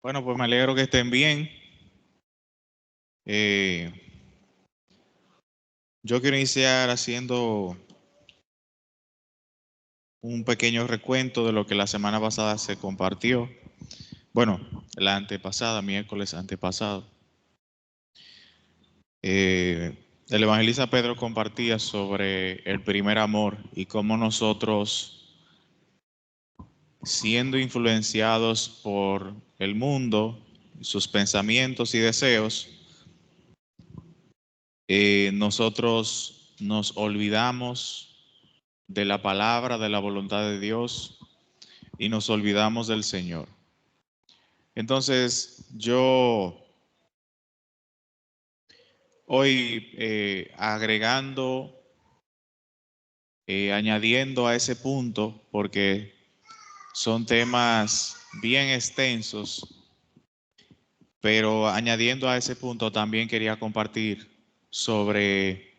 Bueno, pues me alegro que estén bien. Eh, yo quiero iniciar haciendo un pequeño recuento de lo que la semana pasada se compartió. Bueno, la antepasada, miércoles antepasado. El evangelista Pedro compartía sobre el primer amor y cómo nosotros, siendo influenciados por el mundo, sus pensamientos y deseos, nosotros nos olvidamos de la palabra, de la voluntad de Dios y nos olvidamos del Señor. Entonces, yo hoy añadiendo a ese punto, porque son temas bien extensos, pero añadiendo a ese punto también quería compartir sobre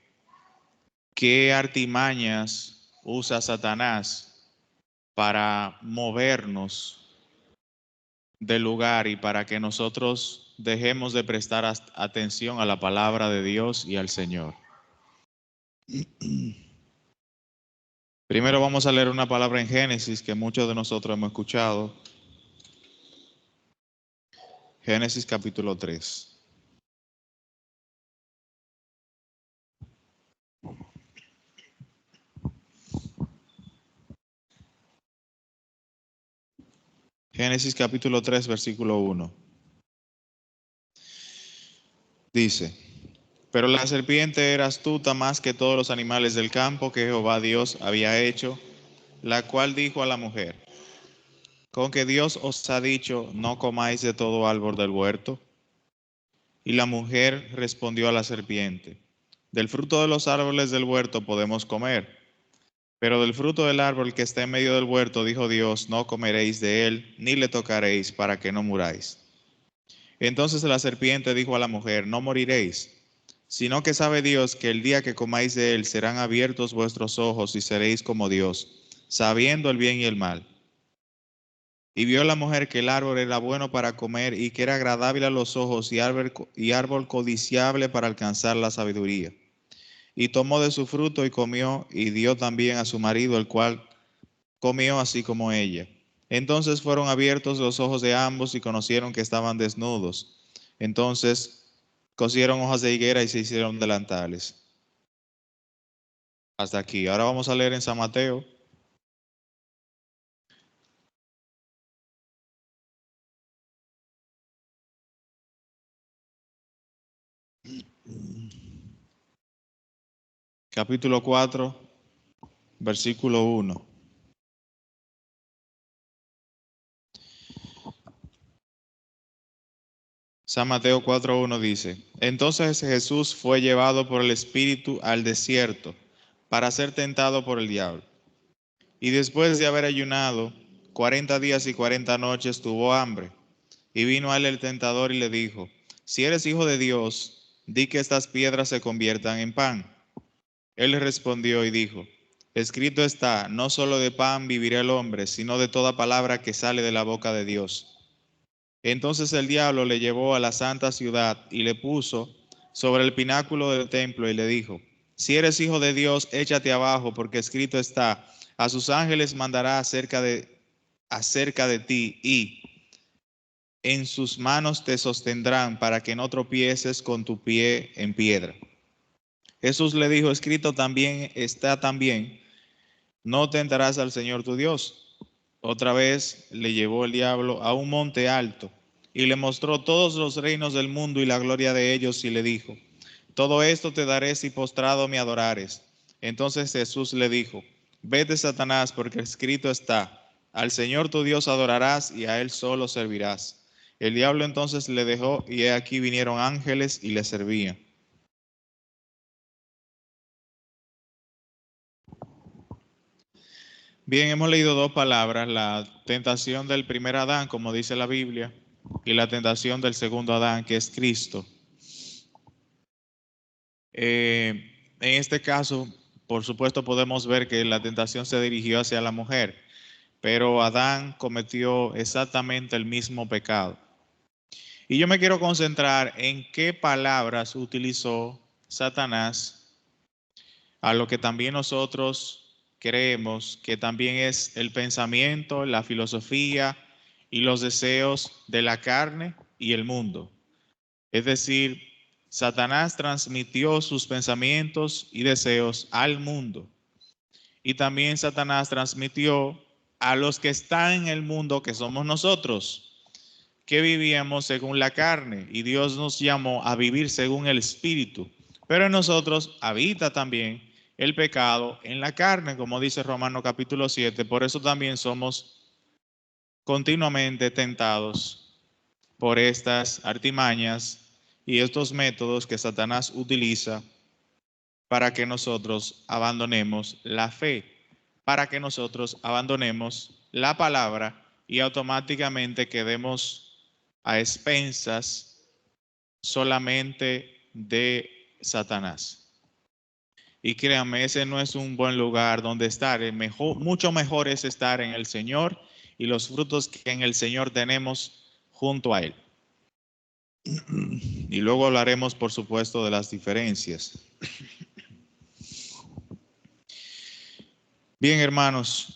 qué artimañas usa Satanás para movernos del lugar y para que nosotros dejemos de prestar atención a la palabra de Dios y al Señor. Primero vamos a leer una palabra en Génesis que muchos de nosotros hemos escuchado. Génesis capítulo 3. Génesis capítulo 3, versículo 1. Dice: Pero la serpiente era astuta más que todos los animales del campo que Jehová Dios había hecho, la cual dijo a la mujer: ¿Con que Dios os ha dicho, no comáis de todo árbol del huerto? Y la mujer respondió a la serpiente: Del fruto de los árboles del huerto podemos comer, pero del fruto del árbol que está en medio del huerto, dijo Dios, no comeréis de él, ni le tocaréis, para que no muráis. Entonces la serpiente dijo a la mujer: No moriréis, sino que sabe Dios que el día que comáis de él serán abiertos vuestros ojos y seréis como Dios, sabiendo el bien y el mal. Y vio la mujer que el árbol era bueno para comer y que era agradable a los ojos y árbol codiciable para alcanzar la sabiduría. Y tomó de su fruto y comió, y dio también a su marido, el cual comió así como ella. Entonces fueron abiertos los ojos de ambos y conocieron que estaban desnudos. Entonces cosieron hojas de higuera y se hicieron delantales. Hasta aquí. Ahora vamos a leer en San Mateo. Capítulo 4, versículo 1. San Mateo 4:1 dice: Entonces Jesús fue llevado por el Espíritu al desierto para ser tentado por el diablo. Y después de haber ayunado 40 días y 40 noches tuvo hambre. Y vino a él el tentador y le dijo: Si eres hijo de Dios, di que estas piedras se conviertan en pan. Él le respondió y dijo: Escrito está, no solo de pan vivirá el hombre, sino de toda palabra que sale de la boca de Dios. Entonces el diablo le llevó a la santa ciudad y le puso sobre el pináculo del templo y le dijo: Si eres hijo de Dios, échate abajo, porque escrito está, a sus ángeles mandará acerca de ti, y en sus manos te sostendrán para que no tropieces con tu pie en piedra. Jesús le dijo: Escrito también está también, no tentarás al Señor tu Dios. Otra vez le llevó el diablo a un monte alto y le mostró todos los reinos del mundo y la gloria de ellos y le dijo: Todo esto te daré si postrado me adorares. Entonces Jesús le dijo: Vete, Satanás, porque escrito está, al Señor tu Dios adorarás y a él solo servirás. El diablo entonces le dejó y he aquí vinieron ángeles y le servían. Bien, hemos leído dos palabras: la tentación del primer Adán, como dice la Biblia, y la tentación del segundo Adán, que es Cristo. En este caso, por supuesto, podemos ver que la tentación se dirigió hacia la mujer, pero Adán cometió exactamente el mismo pecado. Y yo me quiero concentrar en qué palabras utilizó Satanás, a lo que también nosotros creemos que también es el pensamiento, la filosofía y los deseos de la carne y el mundo. Es decir, Satanás transmitió sus pensamientos y deseos al mundo. Y también Satanás transmitió a los que están en el mundo, que somos nosotros, que vivíamos según la carne. Y Dios nos llamó a vivir según el Espíritu. Pero en nosotros habita también el pecado en la carne, como dice Romanos capítulo 7. Por eso también somos continuamente tentados por estas artimañas y estos métodos que Satanás utiliza para que nosotros abandonemos la fe, para que nosotros abandonemos la palabra y automáticamente quedemos a expensas solamente de Satanás. Y créanme, ese no es un buen lugar donde estar. Mucho mejor es estar en el Señor y los frutos que en el Señor tenemos junto a Él. Y luego hablaremos, por supuesto, de las diferencias. Bien, hermanos,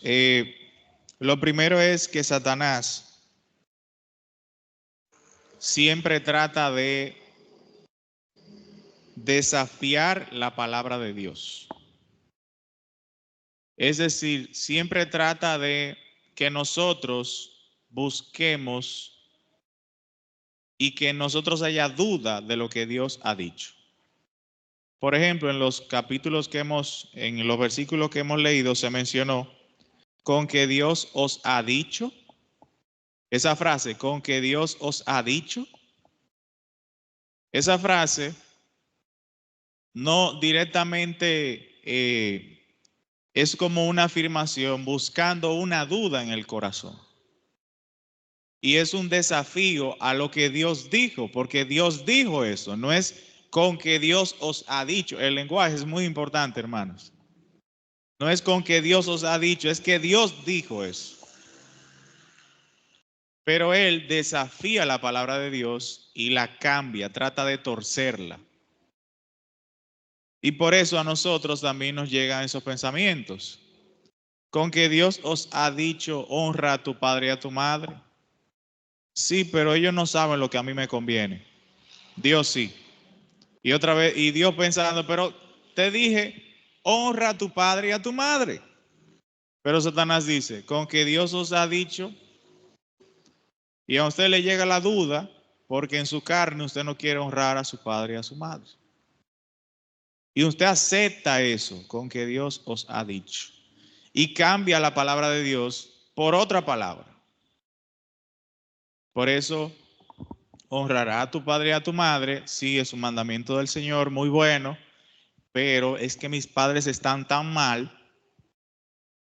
lo primero es que Satanás siempre trata de desafiar la palabra de Dios. Es decir, siempre trata de que nosotros busquemos y que nosotros haya duda de lo que Dios ha dicho. Por ejemplo, en los capítulos en los versículos que hemos leído, se mencionó con que Dios os ha dicho. Esa frase, con que Dios os ha dicho. Esa frase no directamente es como una afirmación buscando una duda en el corazón. Y es un desafío a lo que Dios dijo, porque Dios dijo eso, no es con que Dios os ha dicho. El lenguaje es muy importante, hermanos. No es con que Dios os ha dicho, es que Dios dijo eso. Pero Él desafía la palabra de Dios y la cambia, trata de torcerla. Y por eso a nosotros también nos llegan esos pensamientos. Con que Dios os ha dicho, honra a tu padre y a tu madre. Sí, pero ellos no saben lo que a mí me conviene. Dios sí. Y otra vez, y Dios pensando, pero te dije, honra a tu padre y a tu madre. Pero Satanás dice, con que Dios os ha dicho, y a usted le llega la duda, porque en su carne usted no quiere honrar a su padre y a su madre. Y usted acepta eso, con que Dios os ha dicho. Y cambia la palabra de Dios por otra palabra. Por eso, honrará a tu padre y a tu madre, sí, es un mandamiento del Señor, muy bueno, pero es que mis padres están tan mal,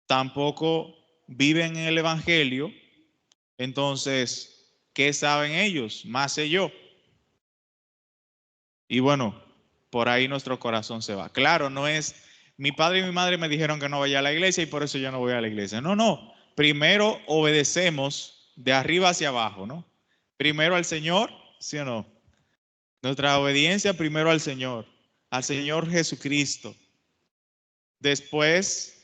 tampoco viven en el Evangelio, entonces, ¿qué saben ellos? Más sé yo. Y bueno, por ahí nuestro corazón se va. Claro, no es, mi padre y mi madre me dijeron que no vaya a la iglesia y por eso yo no voy a la iglesia. No, no, primero obedecemos de arriba hacia abajo, ¿no? Primero al Señor, ¿sí o no? Nuestra obediencia primero al Señor Jesucristo. Después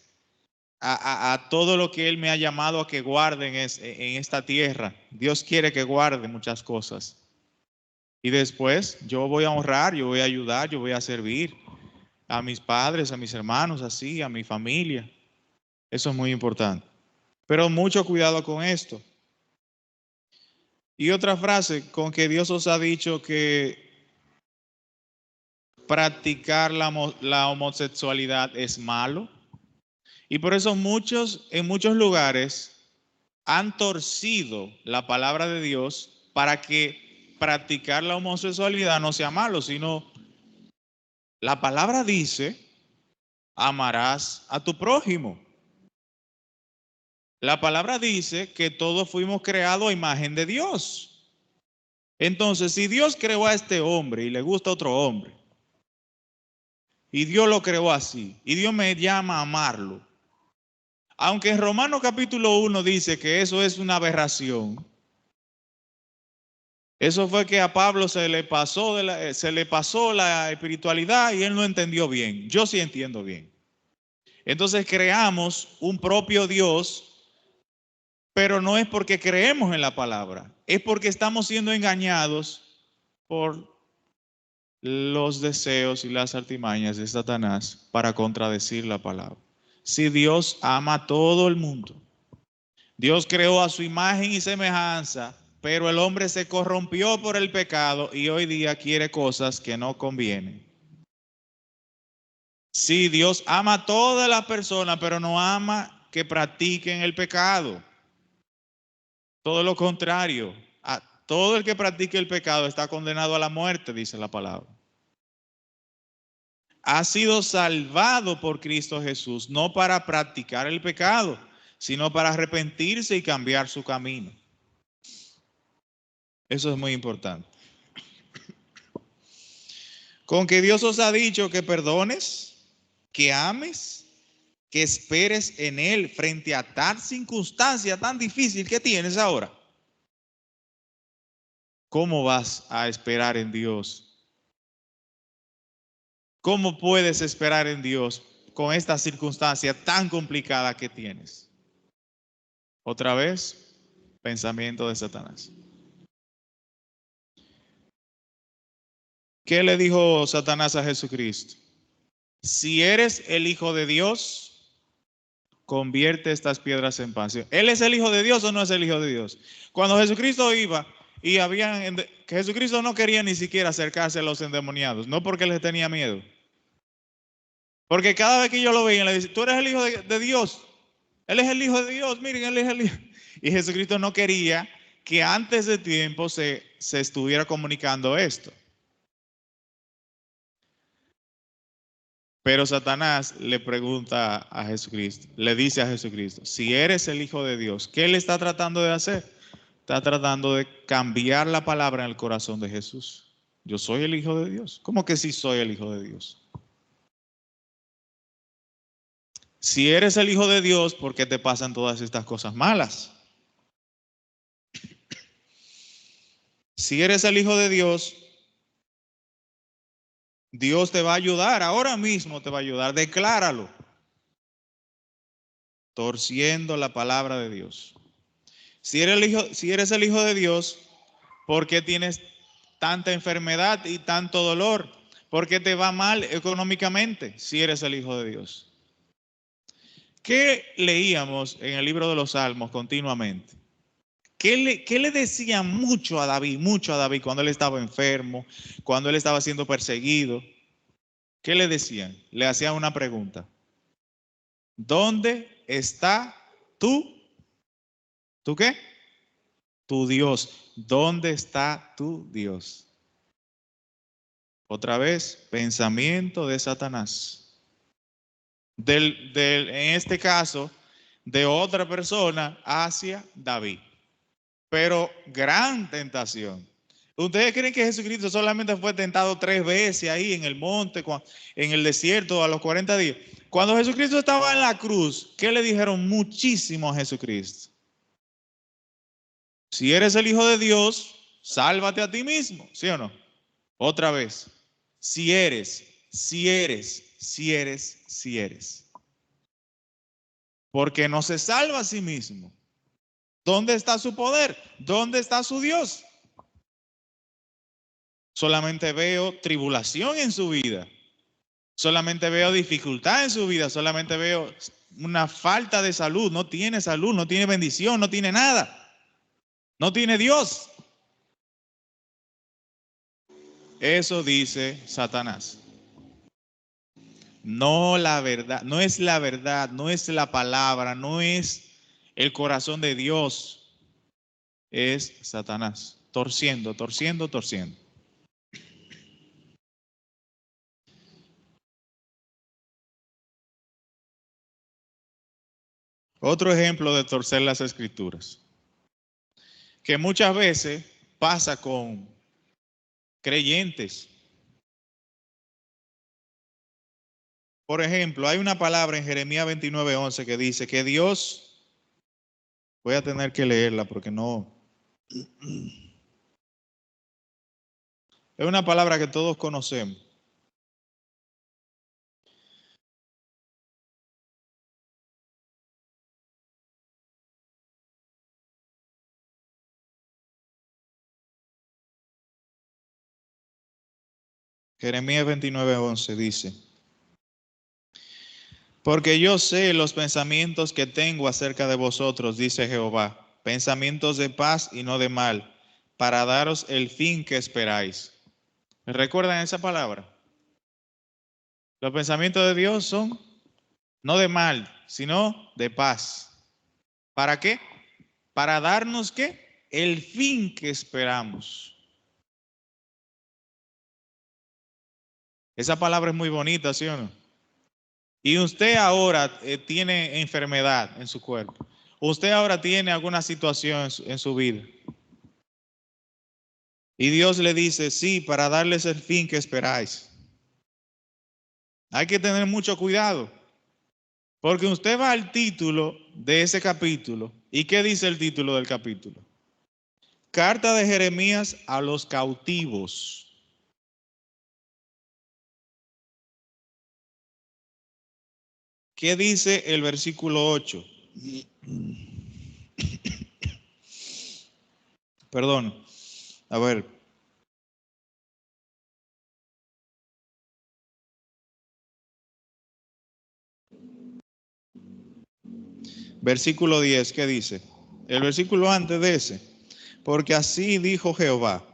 a todo lo que Él me ha llamado a que guarden en esta tierra. Dios quiere que guarde muchas cosas. Y después yo voy a honrar, yo voy a ayudar, yo voy a servir a mis padres, a mis hermanos, así, a mi familia. Eso es muy importante. Pero mucho cuidado con esto. Y otra frase, con que Dios os ha dicho que practicar la homosexualidad es malo. Y por eso en muchos lugares han torcido la palabra de Dios para que practicar la homosexualidad no sea malo, sino la palabra dice, amarás a tu prójimo. La palabra dice que todos fuimos creados a imagen de Dios. Entonces, si Dios creó a este hombre y le gusta a otro hombre, y Dios lo creó así, y Dios me llama a amarlo, aunque en Romanos capítulo 1 dice que eso es una aberración, Eso fue que a Pablo se le pasó la espiritualidad y él no entendió bien. Yo sí entiendo bien. Entonces creamos un propio Dios, pero no es porque creemos en la palabra, es porque estamos siendo engañados por los deseos y las artimañas de Satanás para contradecir la palabra. Si Dios ama a todo el mundo, Dios creó a su imagen y semejanza, pero el hombre se corrompió por el pecado y hoy día quiere cosas que no convienen. Sí, Dios ama a todas las personas, pero no ama que practiquen el pecado. Todo lo contrario, a todo el que practique el pecado está condenado a la muerte, dice la palabra. Ha sido salvado por Cristo Jesús, no para practicar el pecado, sino para arrepentirse y cambiar su camino. Eso es muy importante. Con que Dios os ha dicho que perdones, que ames, que esperes en Él frente a tal circunstancia tan difícil que tienes ahora. ¿Cómo vas a esperar en Dios? ¿Cómo puedes esperar en Dios con esta circunstancia tan complicada que tienes? Otra vez, pensamiento de Satanás. ¿Qué le dijo Satanás a Jesucristo? Si eres el Hijo de Dios, convierte estas piedras en pan. ¿Él es el Hijo de Dios o no es el Hijo de Dios? Cuando Jesucristo iba y que Jesucristo no quería ni siquiera acercarse a los endemoniados, no porque les tenía miedo. Porque cada vez que yo lo veía, le decía, tú eres el Hijo de Dios. Él es el Hijo de Dios, miren, Él es el Hijo. Y Jesucristo no quería que antes de tiempo se estuviera comunicando esto. Pero Satanás le pregunta a Jesucristo, le dice a Jesucristo, si eres el Hijo de Dios, ¿qué él está tratando de hacer? Está tratando de cambiar la palabra en el corazón de Jesús. Yo soy el Hijo de Dios. ¿Cómo que sí soy el Hijo de Dios? Si eres el Hijo de Dios, ¿por qué te pasan todas estas cosas malas? Si eres el Hijo de Dios, Dios te va a ayudar, ahora mismo te va a ayudar, decláralo, torciendo la palabra de Dios. Si eres el Hijo de Dios, ¿por qué tienes tanta enfermedad y tanto dolor? ¿Por qué te va mal económicamente si eres el Hijo de Dios? ¿Qué leíamos en el libro de los Salmos continuamente? ¿Qué le decían mucho a David cuando él estaba enfermo, cuando él estaba siendo perseguido? ¿Qué le decían? Le hacían una pregunta. ¿Dónde está tú? ¿Tú qué? Tu Dios. ¿Dónde está tu Dios? Otra vez, pensamiento de Satanás. En este caso, de otra persona hacia David. Pero gran tentación. ¿Ustedes creen que Jesucristo solamente fue tentado 3 veces ahí en el monte, en el desierto, a los 40 días? Cuando Jesucristo estaba en la cruz, ¿qué le dijeron muchísimo a Jesucristo? Si eres el Hijo de Dios, sálvate a ti mismo, ¿sí o no? Otra vez, si eres. Porque no se salva a sí mismo. ¿Dónde está su poder? ¿Dónde está su Dios? Solamente veo tribulación en su vida. Solamente veo dificultad en su vida. Solamente veo una falta de salud. No tiene salud, no tiene bendición, no tiene nada. No tiene Dios. Eso dice Satanás. No la verdad, no es la verdad, no es la palabra, no es el corazón de Dios. Es Satanás. Torciendo. Otro ejemplo de torcer las escrituras, que muchas veces pasa con creyentes. Por ejemplo, hay una palabra en Jeremías 29:11 que dice que Dios, voy a tener que leerla porque no, Es una palabra que todos conocemos. Jeremías 29:11 dice: porque yo sé los pensamientos que tengo acerca de vosotros, dice Jehová, pensamientos de paz y no de mal, para daros el fin que esperáis. ¿Recuerdan esa palabra? Los pensamientos de Dios son no de mal, sino de paz. ¿Para qué? Para darnos ¿qué? El fin que esperamos. Esa palabra es muy bonita, ¿sí o no? Y usted ahora tiene enfermedad en su cuerpo. Usted ahora tiene alguna situación en su vida. Y Dios le dice, sí, para darles el fin que esperáis. Hay que tener mucho cuidado, porque usted va al título de ese capítulo. ¿Y qué dice el título del capítulo? Carta de Jeremías a los cautivos. ¿Qué dice el versículo 8? Perdón, a ver. Versículo 10, ¿qué dice? El versículo antes de ese. Porque así dijo Jehová,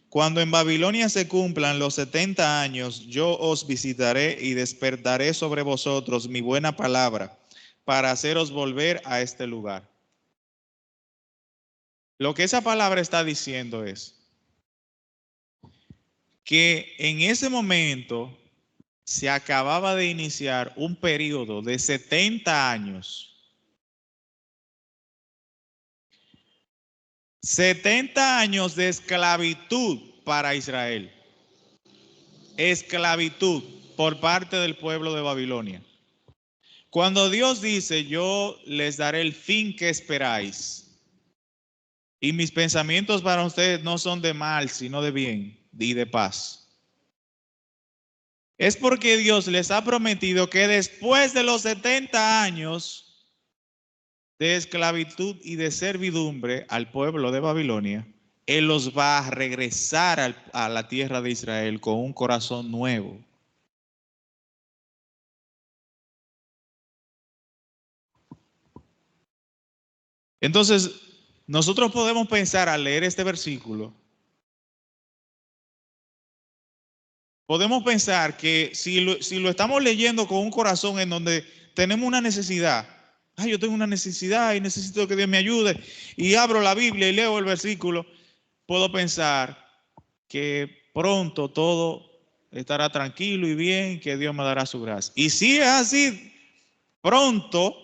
cuando en Babilonia se cumplan los 70 años, yo os visitaré y despertaré sobre vosotros mi buena palabra para haceros volver a este lugar. Lo que esa palabra está diciendo es que en ese momento se acababa de iniciar un periodo de 70 años. 70 años de esclavitud para Israel. Esclavitud por parte del pueblo de Babilonia. Cuando Dios dice, yo les daré el fin que esperáis, y mis pensamientos para ustedes no son de mal, sino de bien y de paz, es porque Dios les ha prometido que después de los 70 años de esclavitud y de servidumbre al pueblo de Babilonia, Él los va a regresar a la tierra de Israel con un corazón nuevo. Entonces, nosotros podemos pensar al leer este versículo, podemos pensar que si lo estamos leyendo con un corazón en donde tenemos una necesidad, ay, yo tengo una necesidad y necesito que Dios me ayude, y abro la Biblia y leo el versículo, puedo pensar que pronto todo estará tranquilo y bien, que Dios me dará su gracia. Y si es así, pronto,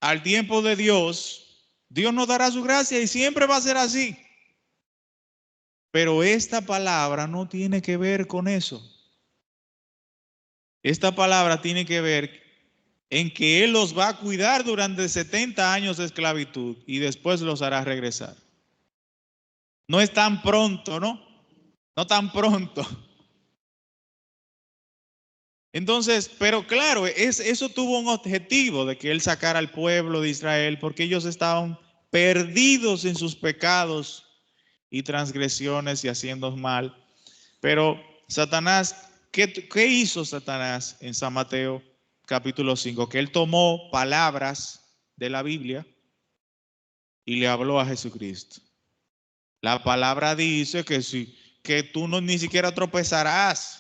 al tiempo de Dios, Dios nos dará su gracia y siempre va a ser así. Pero esta palabra no tiene que ver con eso. Esta palabra tiene que ver en que Él los va a cuidar durante 70 años de esclavitud y después los hará regresar. No es tan pronto, ¿no? No tan pronto. Entonces, pero claro, eso tuvo un objetivo de que Él sacara al pueblo de Israel porque ellos estaban perdidos en sus pecados y transgresiones y haciendo mal. Pero Satanás, ¿qué hizo Satanás en San Mateo capítulo 5? Que él tomó palabras de la Biblia y le habló a Jesucristo. La palabra dice que tú no ni siquiera tropezarás.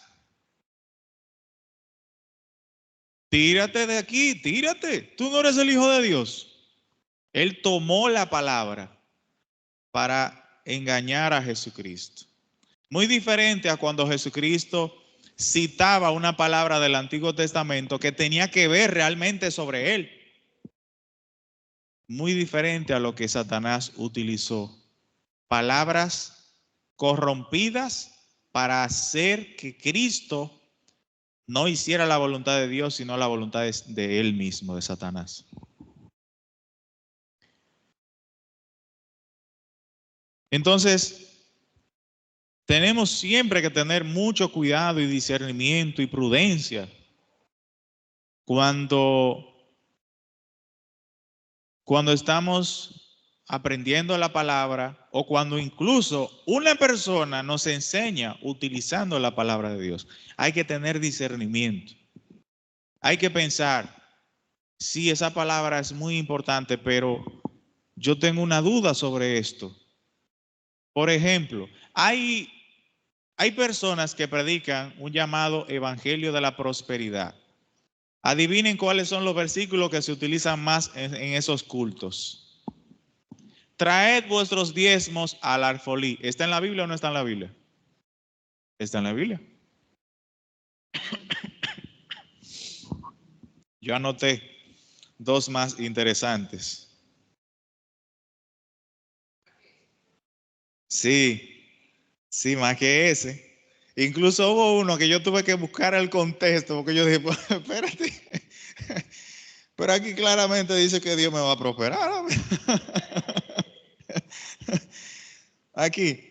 Tírate de aquí, tírate. Tú no eres el Hijo de Dios. Él tomó la palabra para engañar a Jesucristo. Muy diferente a cuando Jesucristo citaba una palabra del Antiguo Testamento que tenía que ver realmente sobre él. Muy diferente a lo que Satanás utilizó. Palabras corrompidas para hacer que Cristo no hiciera la voluntad de Dios, sino la voluntad de él mismo, de Satanás. Entonces, Tenemos siempre que tener mucho cuidado y discernimiento y prudencia cuando estamos aprendiendo la palabra o cuando incluso una persona nos enseña utilizando la palabra de Dios. Hay que tener discernimiento. Hay que pensar, sí, esa palabra es muy importante, pero yo tengo una duda sobre esto. Por ejemplo, hay personas que predican un llamado evangelio de la prosperidad. Adivinen cuáles son los versículos que se utilizan más en esos cultos. Traed vuestros diezmos al alfolí. ¿Está en la Biblia o no está en la Biblia? Está en la Biblia. Yo anoté dos más interesantes. Sí, sí, más que ese. Incluso hubo uno que yo tuve que buscar el contexto porque yo dije, pues, espérate. Pero aquí claramente dice que Dios me va a prosperar. Aquí.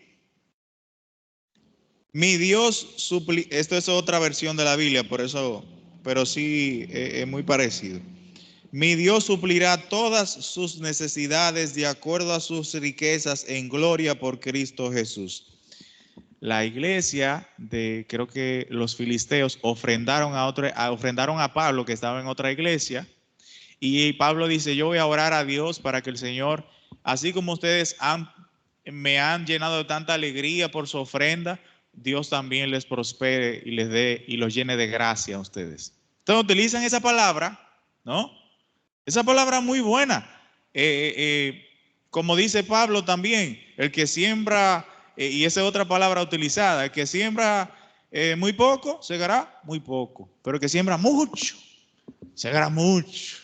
Mi Dios esto es otra versión de la Biblia, por eso, pero sí es muy parecido. Mi Dios suplirá todas sus necesidades de acuerdo a sus riquezas en gloria por Cristo Jesús. La iglesia creo que los filisteos ofrendaron a Pablo que estaba en otra iglesia y Pablo dice, yo voy a orar a Dios para que el Señor, así como ustedes me han llenado de tanta alegría por su ofrenda, Dios también les prospere y les dé y los llene de gracia a ustedes. Entonces utilizan esa palabra, ¿no? Esa palabra muy buena. Como dice Pablo también, el que siembra, y esa es otra palabra utilizada, el que siembra muy poco, segará muy poco, pero el que siembra mucho, segará mucho.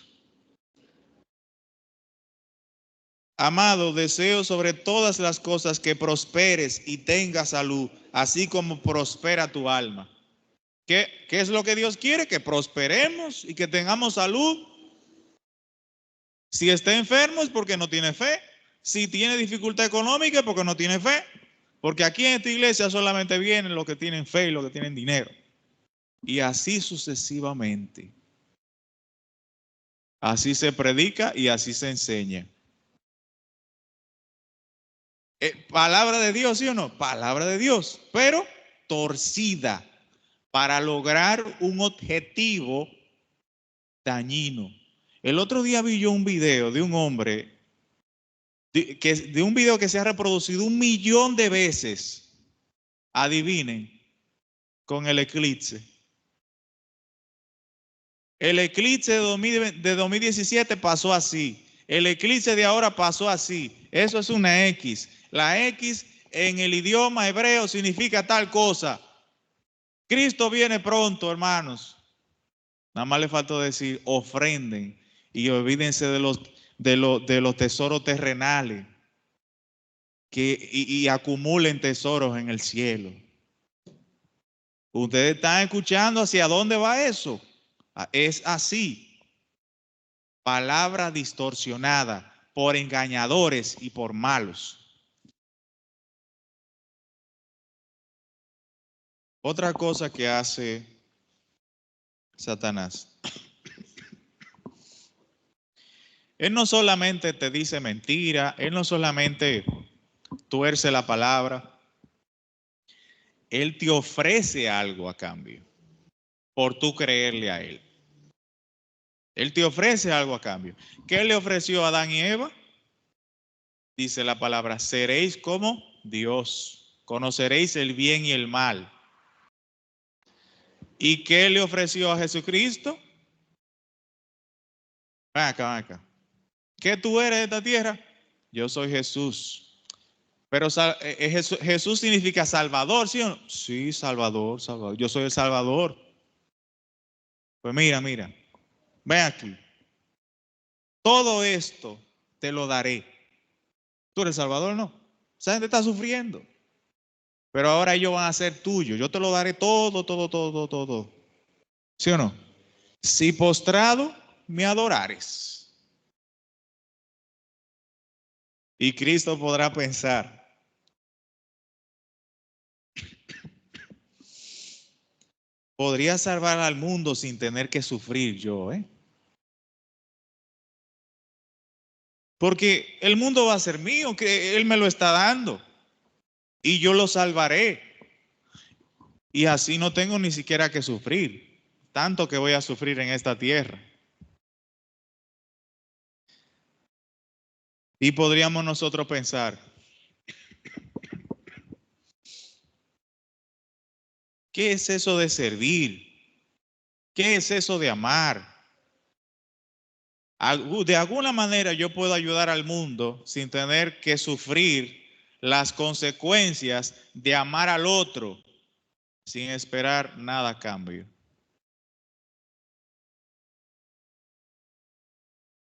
Amado, deseo sobre todas las cosas que prosperes y tengas salud, así como prospera tu alma. ¿Qué es lo que Dios quiere? Que prosperemos y que tengamos salud. Si está enfermo es porque no tiene fe. Si tiene dificultad económica es porque no tiene fe. Porque aquí en esta iglesia solamente vienen los que tienen fe y los que tienen dinero. Y así sucesivamente. Así se predica y así se enseña. Palabra de Dios, ¿sí o no? Palabra de Dios, pero torcida para lograr un objetivo dañino. El otro día vi yo un video de un hombre, de un video que se ha reproducido 1.000.000 de veces. Adivinen, con el eclipse. El eclipse de 2017 pasó así. El eclipse de ahora pasó así. Eso es una X. La X en el idioma hebreo significa tal cosa. Cristo viene pronto, hermanos. Nada más le faltó decir, ofrenden y olvídense de los tesoros terrenales y acumulen tesoros en el cielo. Ustedes están escuchando hacia dónde va eso. Es así. Palabra distorsionada por engañadores y por malos. Otra cosa que hace Satanás. Él no solamente te dice mentira, él no solamente tuerce la palabra, él te ofrece algo a cambio por tú creerle a él. Él te ofrece algo a cambio. ¿Qué le ofreció a Adán y Eva? Dice la palabra, seréis como Dios, conoceréis el bien y el mal. ¿Y qué le ofreció a Jesucristo? Ven acá, ven acá. ¿Qué tú eres de esta tierra? Yo soy Jesús. Pero Jesús significa Salvador, ¿sí o no? Sí, Salvador, Salvador. Yo soy el Salvador. Pues mira, mira. Ven aquí. Todo esto te lo daré. Tú eres Salvador, ¿no? Esa gente está sufriendo. Pero ahora ellos van a ser tuyos. Yo te lo daré todo, todo, todo, todo. ¿Sí o no? Si postrado me adorares. Y Cristo podrá pensar, podría salvar al mundo sin tener que sufrir yo, ¿eh? Porque el mundo va a ser mío, que Él me lo está dando y yo lo salvaré. Y así no tengo ni siquiera que sufrir, tanto que voy a sufrir en esta tierra. Y podríamos nosotros pensar, ¿qué es eso de servir? ¿Qué es eso de amar? De alguna manera yo puedo ayudar al mundo sin tener que sufrir las consecuencias de amar al otro sin esperar nada a cambio.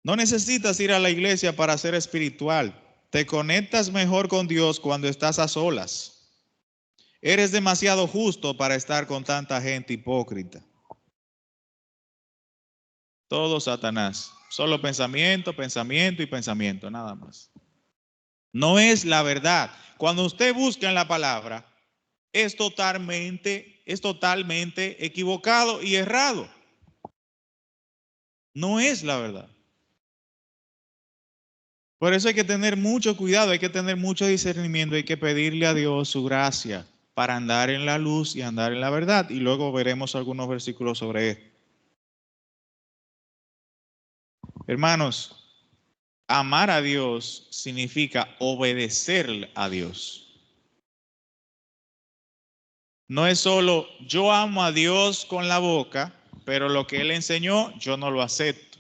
No necesitas ir a la iglesia para ser espiritual. Te conectas mejor con Dios cuando estás a solas. Eres demasiado justo para estar con tanta gente hipócrita. Todo Satanás. Solo pensamiento, pensamiento y pensamiento, nada más. No es la verdad. Cuando usted busca en la palabra, es totalmente equivocado y errado. No es la verdad. Por eso hay que tener mucho cuidado, hay que tener mucho discernimiento, hay que pedirle a Dios su gracia para andar en la luz y andar en la verdad. Y luego veremos algunos versículos sobre esto. Hermanos, amar a Dios significa obedecer a Dios. No es solo yo amo a Dios con la boca, pero lo que Él enseñó yo no lo acepto.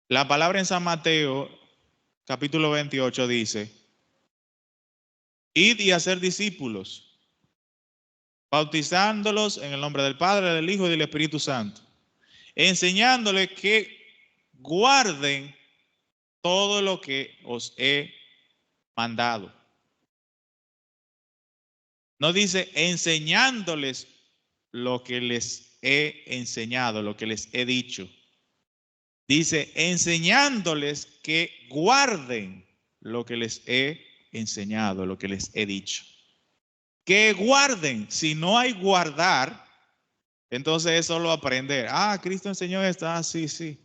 La palabra en San Mateo, capítulo 28, dice, id y hacer discípulos, bautizándolos en el nombre del Padre, del Hijo y del Espíritu Santo, enseñándoles que guarden todo lo que os he mandado. No dice enseñándoles lo que les he enseñado, lo que les he dicho. Dice enseñándoles que guarden lo que les he enseñado, lo que les he dicho. Que guarden, si no hay guardar, entonces es solo aprender. Ah, Cristo enseñó esto, ah, sí, sí.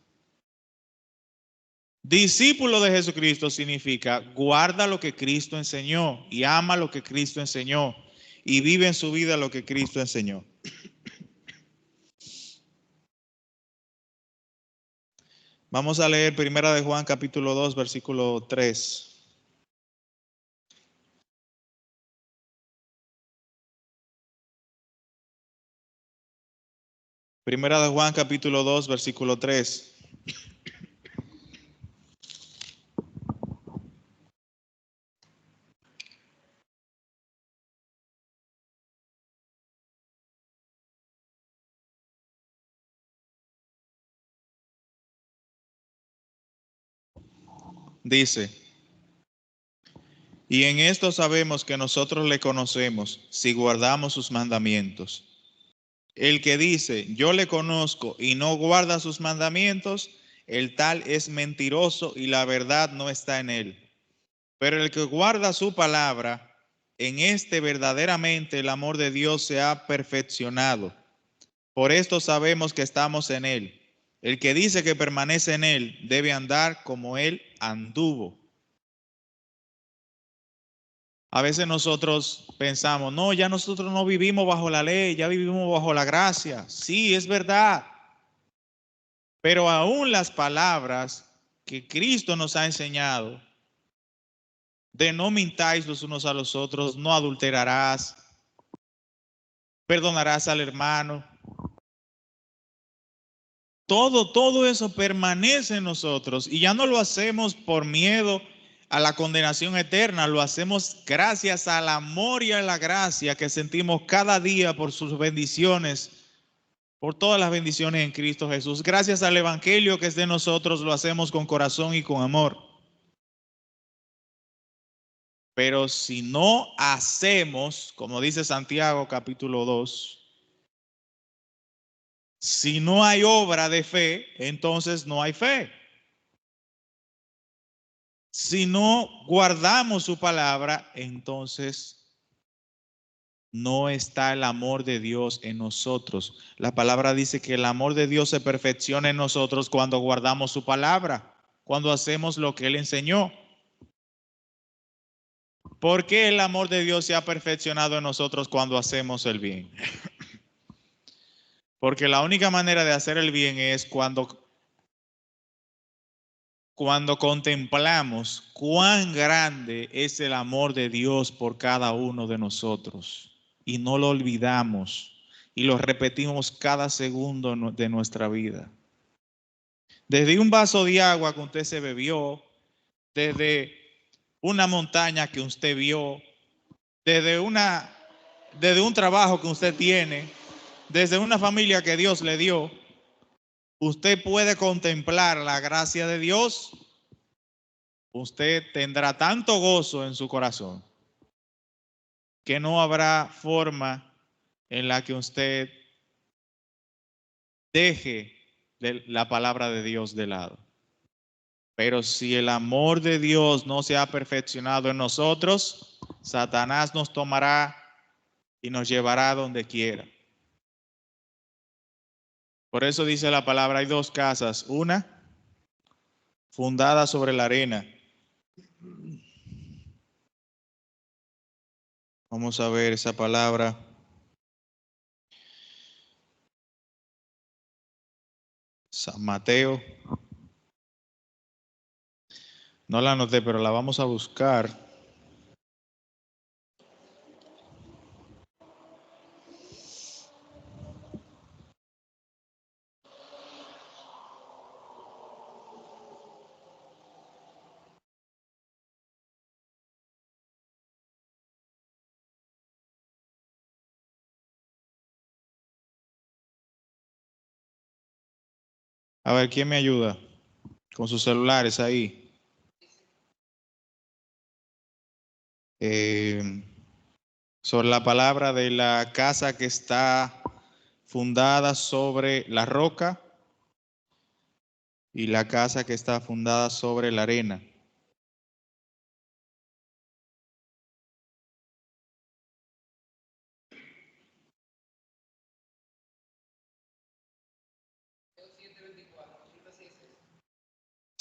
Discípulo de Jesucristo significa guarda lo que Cristo enseñó y ama lo que Cristo enseñó y vive en su vida lo que Cristo enseñó. Vamos a leer Primera de Juan capítulo 2 versículo 3. Primera de Juan capítulo 2 versículo 3. Dice, y en esto sabemos que nosotros le conocemos si guardamos sus mandamientos. El que dice, yo le conozco y no guarda sus mandamientos, el tal es mentiroso y la verdad no está en él. Pero el que guarda su palabra, en este verdaderamente el amor de Dios se ha perfeccionado. Por esto sabemos que estamos en él. El que dice que permanece en él debe andar como él anduvo. A veces nosotros pensamos, no, ya nosotros no vivimos bajo la ley, ya vivimos bajo la gracia. Sí, es verdad. Pero aún las palabras que Cristo nos ha enseñado, de no mintáis los unos a los otros, no adulterarás, perdonarás al hermano. Todo eso permanece en nosotros y ya no lo hacemos por miedo a la condenación eterna, lo hacemos gracias al amor y a la gracia que sentimos cada día por sus bendiciones, por todas las bendiciones en Cristo Jesús. Gracias al Evangelio que es de nosotros, lo hacemos con corazón y con amor. Pero si no hacemos, como dice Santiago capítulo 2, si no hay obra de fe, entonces no hay fe. Si no guardamos su palabra, entonces no está el amor de Dios en nosotros. La palabra dice que el amor de Dios se perfecciona en nosotros cuando guardamos su palabra, cuando hacemos lo que Él enseñó. ¿Por qué el amor de Dios se ha perfeccionado en nosotros cuando hacemos el bien? Porque la única manera de hacer el bien es cuando contemplamos cuán grande es el amor de Dios por cada uno de nosotros y no lo olvidamos y lo repetimos cada segundo de nuestra vida. Desde un vaso de agua que usted se bebió, desde una montaña que usted vio, desde un trabajo que usted tiene, desde una familia que Dios le dio, usted puede contemplar la gracia de Dios. Usted tendrá tanto gozo en su corazón que no habrá forma en la que usted deje la palabra de Dios de lado. Pero si el amor de Dios no se ha perfeccionado en nosotros, Satanás nos tomará y nos llevará a donde quiera. Por eso dice la palabra, hay dos casas, una fundada sobre la arena. Vamos a ver esa palabra. San Mateo. No la anoté, pero la vamos a buscar. A ver, ¿quién me ayuda? Con sus celulares ahí. Sobre la palabra de la casa que está fundada sobre la roca y la casa que está fundada sobre la arena.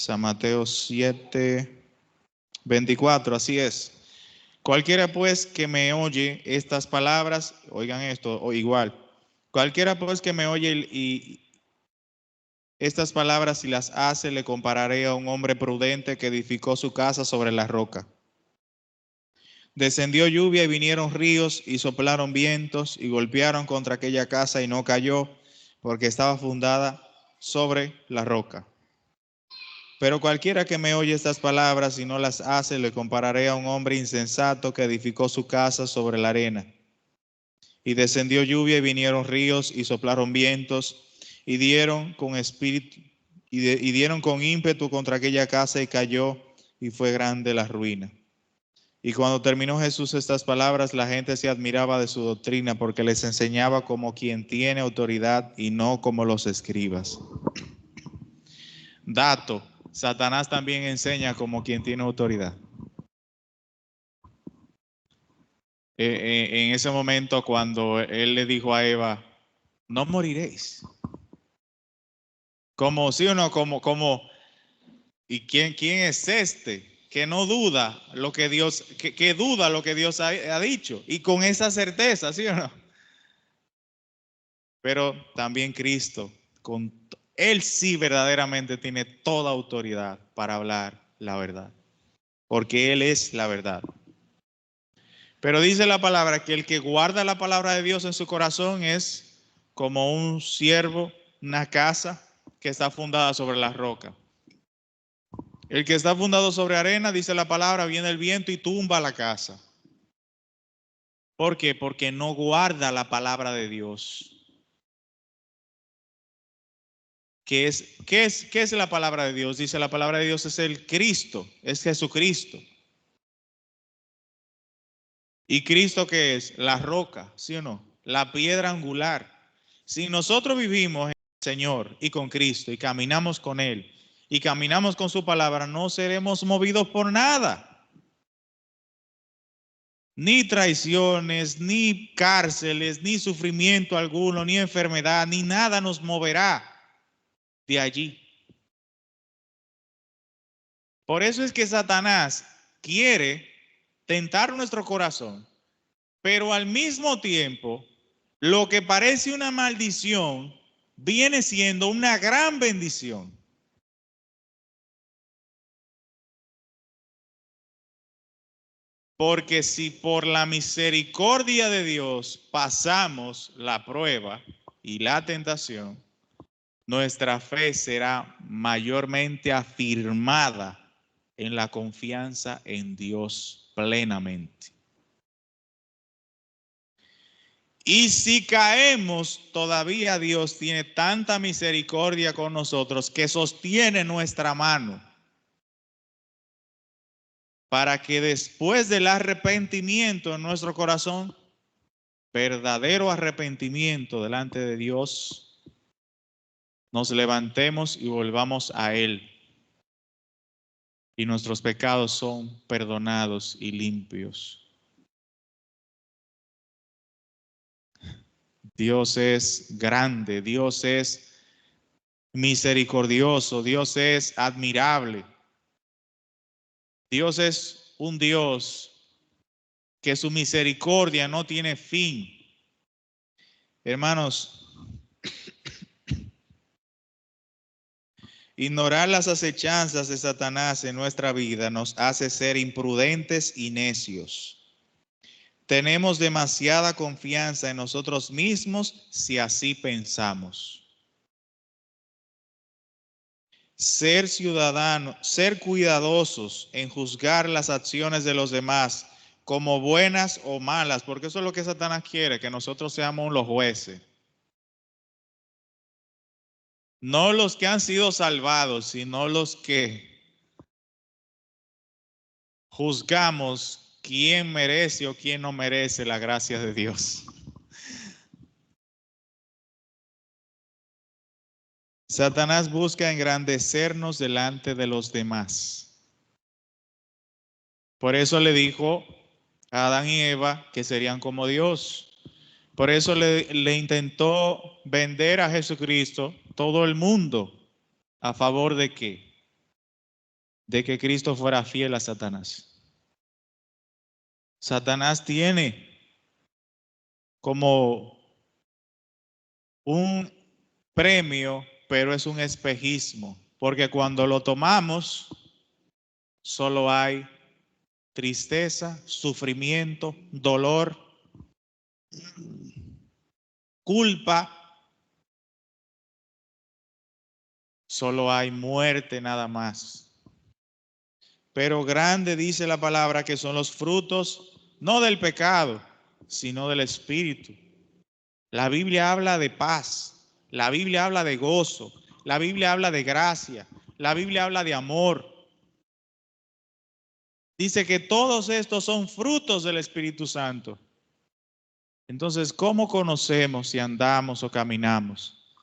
San Mateo 7:24, así es. Cualquiera pues que me oye estas palabras, oigan esto, o igual, cualquiera pues que me oye y estas palabras y las hace, le compararé a un hombre prudente que edificó su casa sobre la roca. Descendió lluvia y vinieron ríos y soplaron vientos y golpearon contra aquella casa y no cayó porque estaba fundada sobre la roca. Pero cualquiera que me oye estas palabras y no las hace, le compararé a un hombre insensato que edificó su casa sobre la arena. Y descendió lluvia y vinieron ríos y soplaron vientos y dieron con espíritu y dieron con ímpetu contra aquella casa y cayó y fue grande la ruina. Y cuando terminó Jesús estas palabras, la gente se admiraba de su doctrina porque les enseñaba como quien tiene autoridad y no como los escribas. Dato, Satanás también enseña como quien tiene autoridad. En ese momento cuando él le dijo a Eva, no moriréis. Como sí o no, como ¿y quién es este que no duda lo que Dios, que duda lo que Dios ha dicho? Y con esa certeza, ¿sí o no? Pero también Cristo, Él sí verdaderamente tiene toda autoridad para hablar la verdad, porque Él es la verdad. Pero dice la palabra que el que guarda la palabra de Dios en su corazón es como un siervo, una casa que está fundada sobre la roca. El que está fundado sobre arena, dice la palabra, viene el viento y tumba la casa. ¿Por qué? Porque no guarda la palabra de Dios. ¿Qué es la palabra de Dios? Dice la palabra de Dios es el Cristo, es Jesucristo. ¿Y Cristo qué es? La roca, ¿sí o no? La piedra angular. Si nosotros vivimos en el Señor y con Cristo y caminamos con Él y caminamos con su palabra, no seremos movidos por nada. Ni traiciones, ni cárceles, ni sufrimiento alguno, ni enfermedad, ni nada nos moverá de allí. Por eso es que Satanás quiere tentar nuestro corazón, pero al mismo tiempo, lo que parece una maldición viene siendo una gran bendición. Porque si por la misericordia de Dios pasamos la prueba y la tentación, nuestra fe será mayormente afirmada en la confianza en Dios plenamente. Y si caemos, todavía Dios tiene tanta misericordia con nosotros que sostiene nuestra mano para que después del arrepentimiento en nuestro corazón, verdadero arrepentimiento delante de Dios, nos levantemos y volvamos a Él. Y nuestros pecados son perdonados y limpios. Dios es grande, Dios es misericordioso, Dios es admirable. Dios es un Dios que su misericordia no tiene fin. Hermanos, ignorar las acechanzas de Satanás en nuestra vida nos hace ser imprudentes y necios. Tenemos demasiada confianza en nosotros mismos si así pensamos. Ser ciudadanos, ser cuidadosos en juzgar las acciones de los demás como buenas o malas, porque eso es lo que Satanás quiere, que nosotros seamos los jueces. No los que han sido salvados, sino los que juzgamos quién merece o quién no merece la gracia de Dios. Satanás busca engrandecernos delante de los demás. Por eso le dijo a Adán y Eva que serían como Dios. Por eso le intentó vender a Jesucristo todo el mundo. ¿A favor de qué? De que Cristo fuera fiel a Satanás. Satanás tiene como un premio, pero es un espejismo, porque cuando lo tomamos, solo hay tristeza, sufrimiento, dolor, culpa, solo hay muerte nada más. Pero grande dice la palabra que son los frutos, no del pecado, sino del Espíritu. La Biblia habla de paz, la Biblia habla de gozo, la Biblia habla de gracia, la Biblia habla de amor. Dice que todos estos son frutos del Espíritu Santo. Entonces, ¿cómo conocemos si andamos o caminamos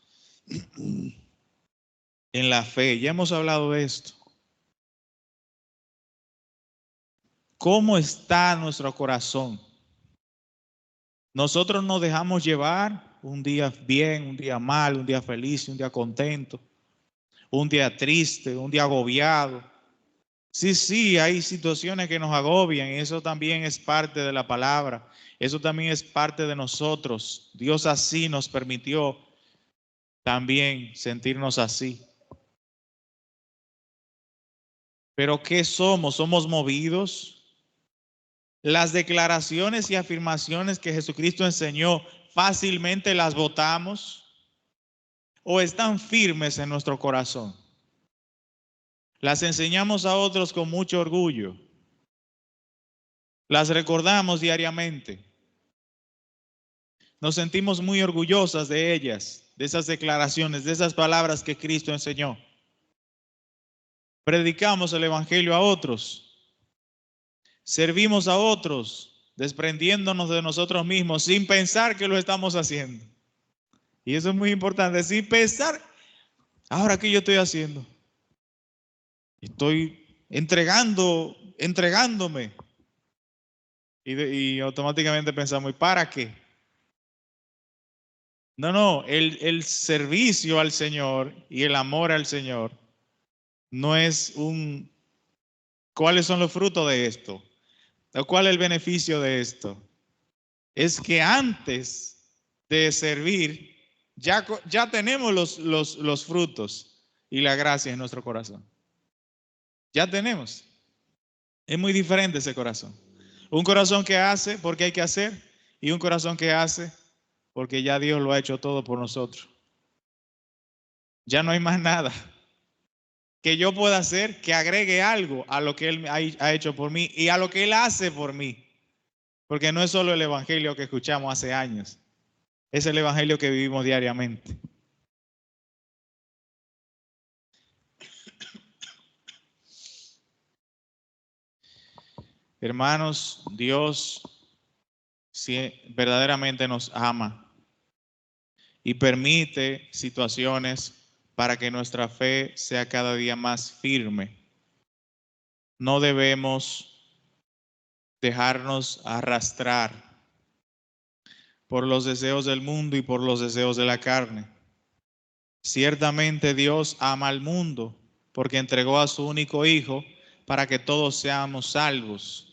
en la fe? Ya hemos hablado de esto. ¿Cómo está nuestro corazón? Nosotros nos dejamos llevar un día bien, un día mal, un día feliz, un día contento, un día triste, un día agobiado. Sí, hay situaciones que nos agobian y eso también es parte de la palabra. Eso también es parte de nosotros. Dios así nos permitió también sentirnos así. Pero ¿qué somos? ¿Somos movidos? Las declaraciones y afirmaciones que Jesucristo enseñó, ¿fácilmente las votamos? ¿O están firmes en nuestro corazón? Las enseñamos a otros con mucho orgullo. Las recordamos diariamente. Nos sentimos muy orgullosas de ellas, de esas declaraciones, de esas palabras que Cristo enseñó. Predicamos el Evangelio a otros. Servimos a otros, desprendiéndonos de nosotros mismos, sin pensar que lo estamos haciendo. Y eso es muy importante, sin pensar, ahora ¿qué yo estoy haciendo? Estoy entregándome. Y automáticamente pensamos, ¿y para qué? No, el servicio al Señor y el amor al Señor no es un... ¿Cuáles son los frutos de esto? ¿O cuál es el beneficio de esto? Es que antes de servir, ya tenemos los frutos y la gracia en nuestro corazón. Ya tenemos. Es muy diferente ese corazón. Un corazón que hace porque hay que hacer y un corazón que hace porque ya Dios lo ha hecho todo por nosotros. Ya no hay más nada que yo pueda hacer que agregue algo a lo que Él ha hecho por mí y a lo que Él hace por mí. Porque no es solo el evangelio que escuchamos hace años, es el evangelio que vivimos diariamente. Hermanos, Dios verdaderamente nos ama y permite situaciones para que nuestra fe sea cada día más firme. No debemos dejarnos arrastrar por los deseos del mundo y por los deseos de la carne. Ciertamente Dios ama al mundo porque entregó a su único Hijo para que todos seamos salvos.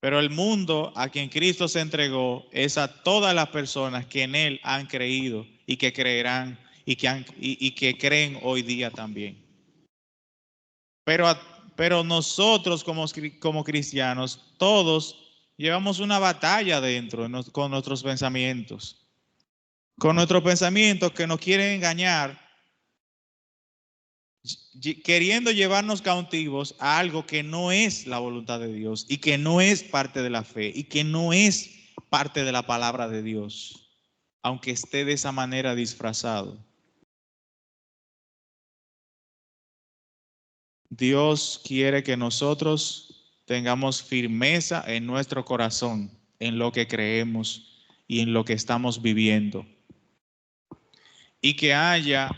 Pero el mundo a quien Cristo se entregó es a todas las personas que en Él han creído y que creerán y que creen hoy día también. Pero nosotros como cristianos, todos llevamos una batalla dentro con nuestros pensamientos. Con nuestros pensamientos que nos quieren engañar, queriendo llevarnos cautivos a algo que no es la voluntad de Dios y que no es parte de la fe y que no es parte de la palabra de Dios, aunque esté de esa manera disfrazado. Dios quiere que nosotros tengamos firmeza en nuestro corazón, en lo que creemos y en lo que estamos viviendo. Y que haya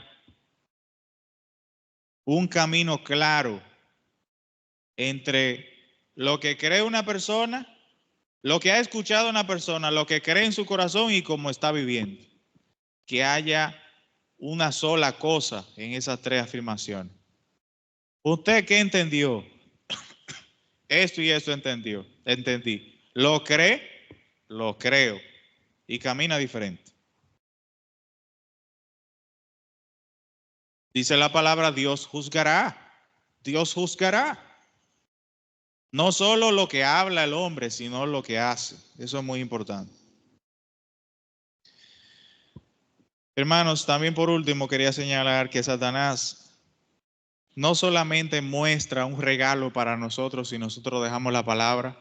un camino claro entre lo que cree una persona, lo que ha escuchado una persona, lo que cree en su corazón y cómo está viviendo. Que haya una sola cosa en esas tres afirmaciones. ¿Usted qué entendió? Esto y esto entendí. ¿Lo cree? Lo creo. Y camina diferente. Dice la palabra, Dios juzgará. Dios juzgará. No solo lo que habla el hombre, sino lo que hace. Eso es muy importante. Hermanos, también por último quería señalar que Satanás no solamente muestra un regalo para nosotros si nosotros dejamos la palabra,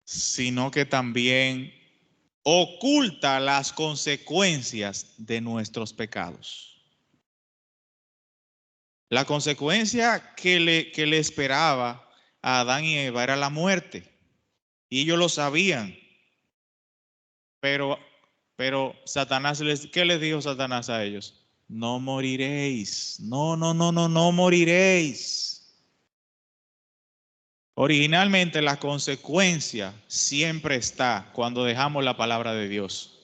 sino que también oculta las consecuencias de nuestros pecados. La consecuencia que le esperaba a Adán y Eva era la muerte. Y ellos lo sabían. Pero Satanás, ¿qué les dijo Satanás a ellos? No moriréis. No moriréis. Originalmente la consecuencia siempre está cuando dejamos la palabra de Dios.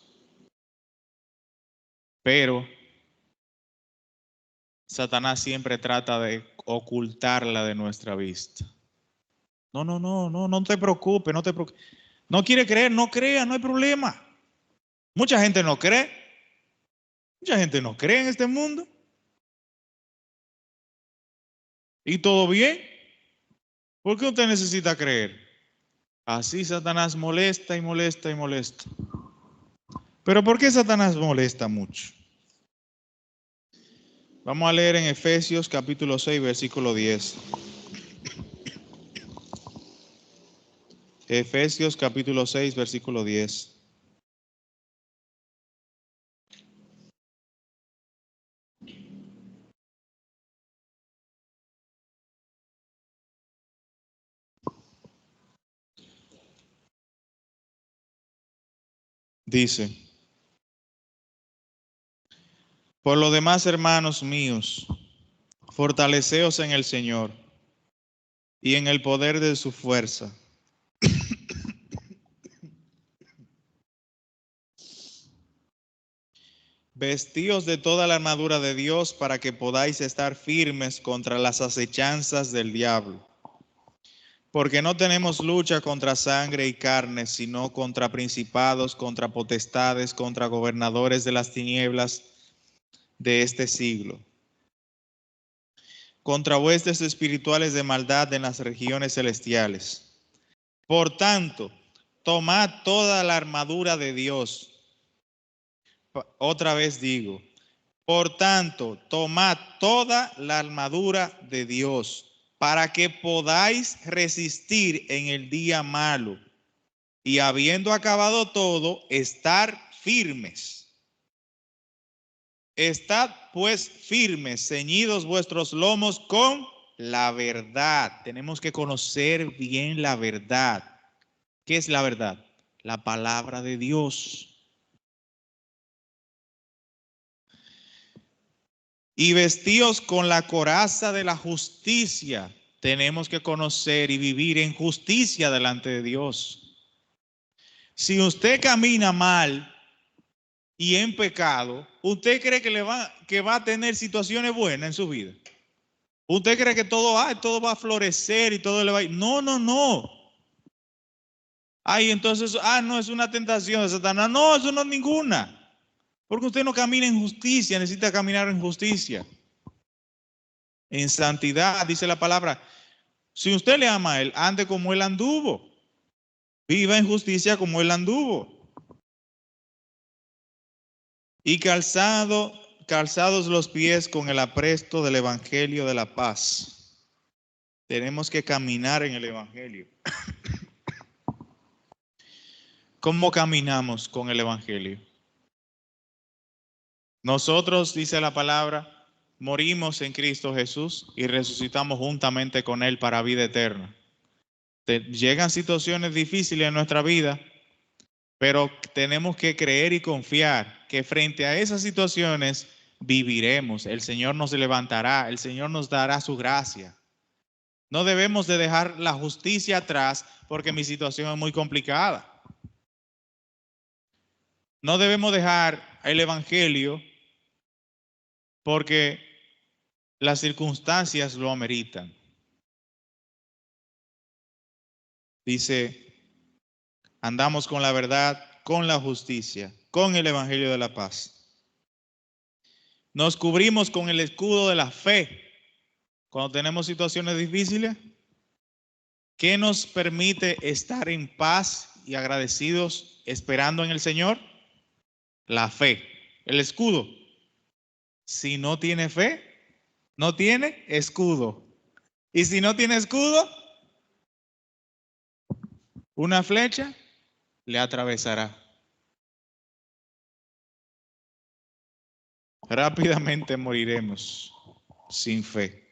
Pero Satanás siempre trata de ocultarla de nuestra vista. No te preocupes, no te preocupes. No quiere creer, no crea, no hay problema. Mucha gente no cree. Mucha gente no cree en este mundo. ¿Y todo bien? ¿Por qué usted necesita creer? Así Satanás molesta y molesta y molesta. ¿Pero por qué Satanás molesta mucho? Vamos a leer en Efesios capítulo 6, versículo 10. Efesios capítulo 6, versículo 10. Dice, por lo demás, hermanos míos, fortaleceos en el Señor y en el poder de su fuerza. Vestíos de toda la armadura de Dios para que podáis estar firmes contra las acechanzas del diablo. Porque no tenemos lucha contra sangre y carne, sino contra principados, contra potestades, contra gobernadores de las tinieblas de este siglo, contra huestes espirituales de maldad en las regiones celestiales. Por tanto, tomad toda la armadura de Dios. Otra vez digo, por tanto, tomad toda la armadura de Dios para que podáis resistir en el día malo y habiendo acabado todo, estar firmes. Estad pues firmes, ceñidos vuestros lomos con la verdad. Tenemos que conocer bien la verdad. ¿Qué es la verdad? La palabra de Dios. Y vestíos con la coraza de la justicia. Tenemos que conocer y vivir en justicia delante de Dios. Si usted camina mal y en pecado, ¿usted cree que va a tener situaciones buenas en su vida? ¿Usted cree que todo va a florecer y todo le va a ir? No, no, no. Ay, entonces, no, es una tentación de Satanás. No, eso no es ninguna. Porque usted no camina en justicia, necesita caminar en justicia. En santidad, dice la palabra. Si usted le ama a él, ande como él anduvo. Viva en justicia como él anduvo. Y calzados los pies con el apresto del evangelio de la paz. Tenemos que caminar en el evangelio. ¿Cómo caminamos con el evangelio? Nosotros, dice la palabra, morimos en Cristo Jesús y resucitamos juntamente con Él para vida eterna. Llegan situaciones difíciles en nuestra vida, pero tenemos que creer y confiar que frente a esas situaciones viviremos. El Señor nos levantará, el Señor nos dará su gracia. No debemos de dejar la justicia atrás porque mi situación es muy complicada. No debemos dejar el evangelio porque las circunstancias lo ameritan. Dice, andamos con la verdad, con la justicia, con el evangelio de la paz. Nos cubrimos con el escudo de la fe cuando tenemos situaciones difíciles. ¿Qué nos permite estar en paz y agradecidos esperando en el Señor? La fe, el escudo. Si no tiene fe, no tiene escudo. Y si no tiene escudo, una flecha le atravesará. Rápidamente moriremos sin fe.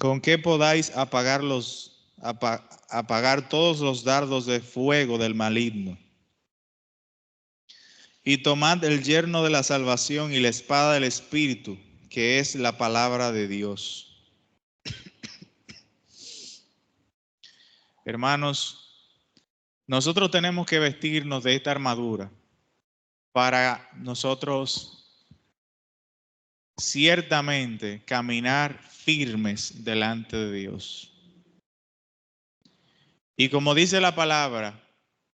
¿Con qué podáis apagar todos los dardos de fuego del maligno? Y tomad el yerno de la salvación y la espada del Espíritu, que es la palabra de Dios. Hermanos, nosotros tenemos que vestirnos de esta armadura para nosotros ciertamente caminar firmes delante de Dios. Y como dice la palabra,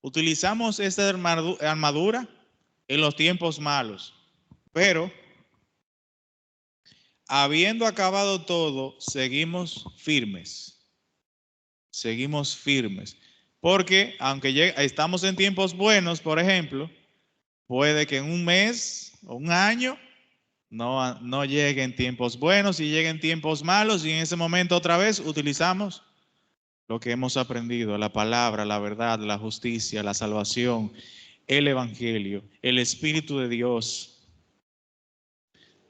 utilizamos esta armadura en los tiempos malos, pero habiendo acabado todo, seguimos firmes. Seguimos firmes. Porque aunque estamos en tiempos buenos, por ejemplo, puede que en un mes o un año no lleguen tiempos buenos y lleguen tiempos malos y en ese momento otra vez utilizamos lo que hemos aprendido, la palabra, la verdad, la justicia, la salvación, el evangelio, el Espíritu de Dios.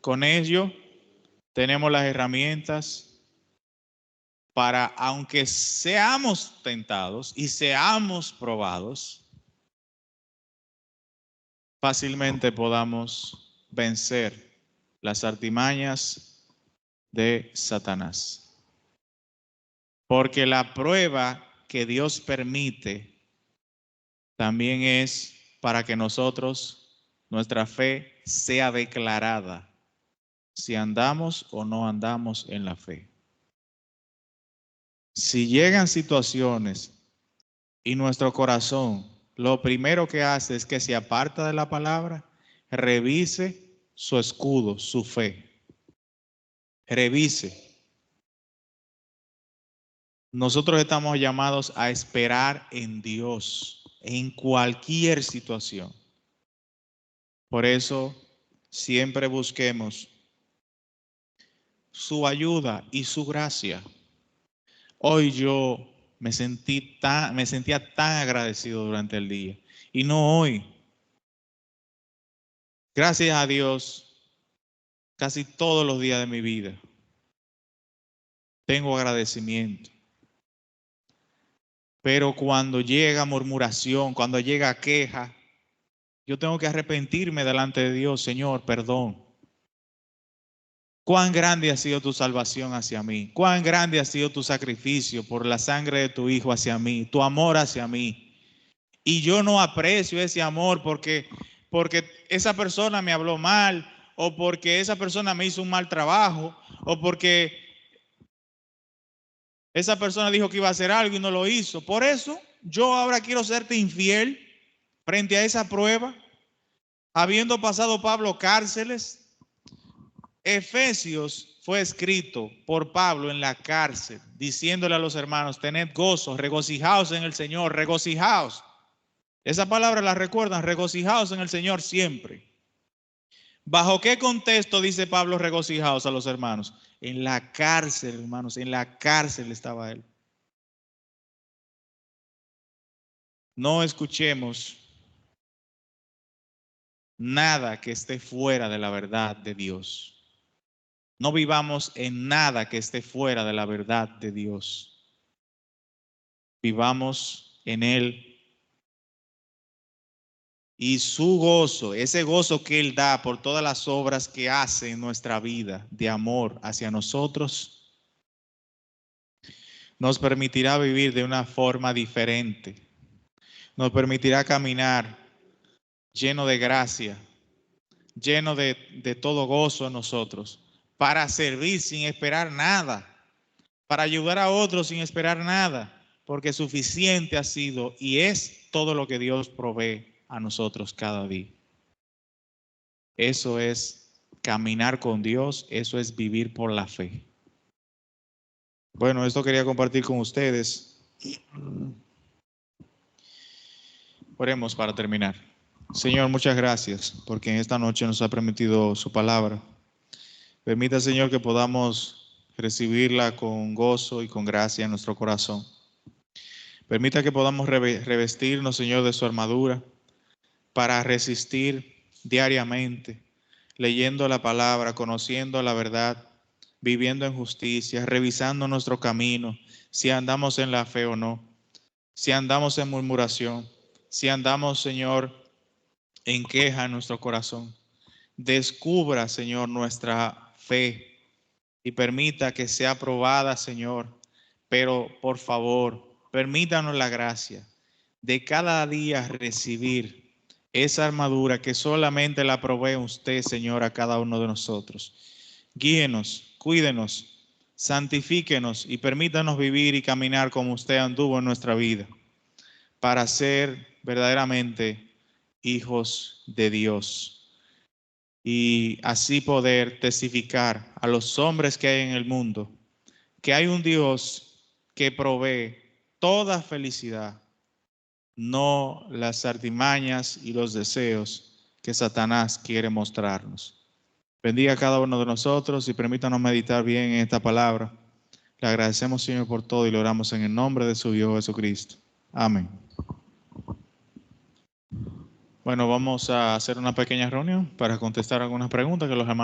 Con ello tenemos las herramientas para, aunque seamos tentados y seamos probados, fácilmente podamos vencer las artimañas de Satanás. Porque la prueba que Dios permite también es para que nuestra fe sea declarada, si andamos o no andamos en la fe. Si llegan situaciones y nuestro corazón lo primero que hace es que se aparta de la palabra, revise su escudo, su fe. Revise. Nosotros estamos llamados a esperar en Dios en cualquier situación. Por eso siempre busquemos su ayuda y su gracia. Hoy yo me sentía tan agradecido durante el día. Y no hoy. Gracias a Dios, casi todos los días de mi vida tengo agradecimiento. Pero cuando llega murmuración, cuando llega queja, yo tengo que arrepentirme delante de Dios. Señor, perdón. Cuán grande ha sido tu salvación hacia mí. Cuán grande ha sido tu sacrificio por la sangre de tu Hijo hacia mí, tu amor hacia mí. Y yo no aprecio ese amor porque esa persona me habló mal, o porque esa persona me hizo un mal trabajo, o porque esa persona dijo que iba a hacer algo y no lo hizo. Por eso yo ahora quiero serte infiel frente a esa prueba, habiendo pasado Pablo cárceles. Efesios fue escrito por Pablo en la cárcel, diciéndole a los hermanos: tened gozo, regocijaos en el Señor, regocijaos. Esa palabra la recuerdan, regocijaos en el Señor siempre. ¿Bajo qué contexto dice Pablo regocijaos a los hermanos? En la cárcel, hermanos, en la cárcel estaba él. No escuchemos nada que esté fuera de la verdad de Dios. No vivamos en nada que esté fuera de la verdad de Dios. Vivamos en Él. Y su gozo, ese gozo que Él da por todas las obras que hace en nuestra vida de amor hacia nosotros, nos permitirá vivir de una forma diferente. Nos permitirá caminar lleno de gracia, lleno de todo gozo en nosotros, para servir sin esperar nada, para ayudar a otros sin esperar nada, porque suficiente ha sido y es todo lo que Dios provee a nosotros cada día. Eso es caminar con Dios, eso es vivir por la fe. Bueno, esto quería compartir con ustedes. Oremos para terminar. Señor, muchas gracias porque en esta noche nos ha permitido su palabra. Permita, Señor, que podamos recibirla con gozo y con gracia en nuestro corazón. Permita que podamos revestirnos, Señor, de su armadura para resistir diariamente, leyendo la palabra, conociendo la verdad, viviendo en justicia, revisando nuestro camino, si andamos en la fe o no, si andamos en murmuración, si andamos, Señor, en queja en nuestro corazón. Descubra, Señor, nuestra fe y permita que sea probada, Señor. Pero, por favor, permítanos la gracia de cada día recibir esa armadura que solamente la provee usted, Señor, a cada uno de nosotros. Guíenos, cuídenos, santifíquenos y permítanos vivir y caminar como usted anduvo en nuestra vida, para ser verdaderamente hijos de Dios y así poder testificar a los hombres que hay en el mundo que hay un Dios que provee toda felicidad, no las artimañas y los deseos que Satanás quiere mostrarnos. Bendiga a cada uno de nosotros y permítanos meditar bien en esta palabra. Le agradecemos, Señor, por todo y lo oramos en el nombre de su Hijo Jesucristo. Amén. Bueno, vamos a hacer una pequeña reunión para contestar algunas preguntas que los hermanos